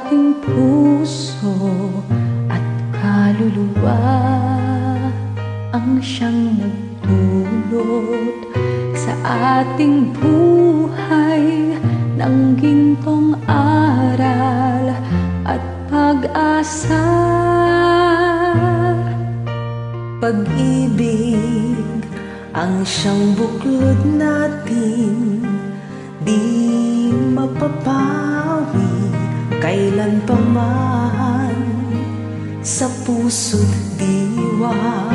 ating puso at kaluluwa ang siyang nagdulot sa ating buhay ng gintong aral at pag-asa. Pag-ibig ang siyang buklod natin, di mapapawi kailan pa man. Sa puso't diwa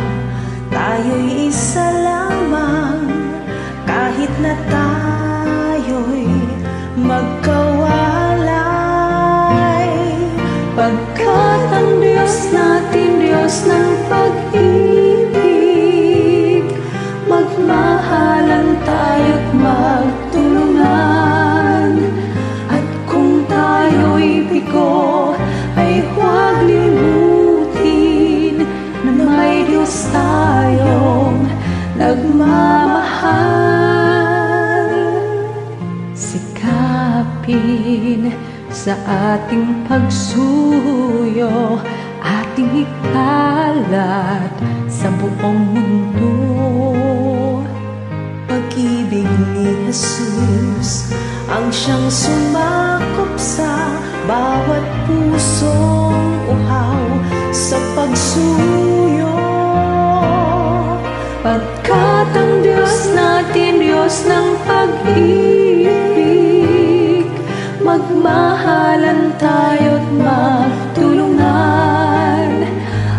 tayo'y isa lamang, kahit na tayo'y magkawalay. Pagkat ang Diyos natin, Diyos ng pag-ibig, magmahalan tayo't magtulungan. At kung tayo'y bigo, ay huwag limutin na may Diyos tayong nagmamahal. Sikapin sa ating pagsuyo, ating ikalat sa buong mundo. Pag-ibig ni Jesus ang siyang sumakop sa bawat pusong uhaw sa pagsuyo. Pagkat ang Diyos natin, Diyos ng pag-ibig, magmahalan tayo't magtulungan.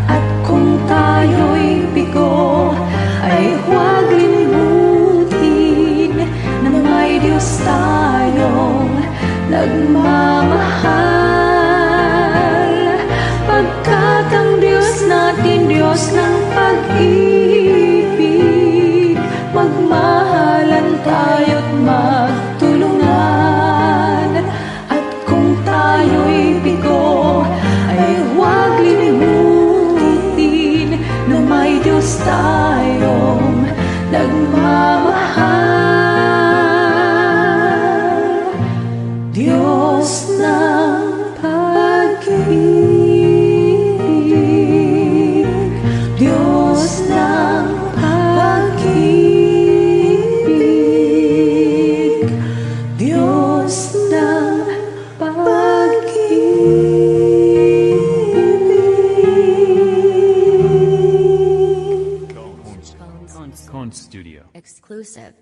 At kung tayo'y bigo, ay huwag limutin na may Diyos tayong nagmamahal. Pagkat ang Diyos natin, Diyos ng pag-ibig, magmahalan tayo't magtulungan. At kung tayo'y bigo, ay huwag limutin na may Diyos tayong nagmamahal. Diyos ng pag-ibig, Diyos ng pag-ibig, Diyos ng pag-ibig. Cone Studio. Exclusive.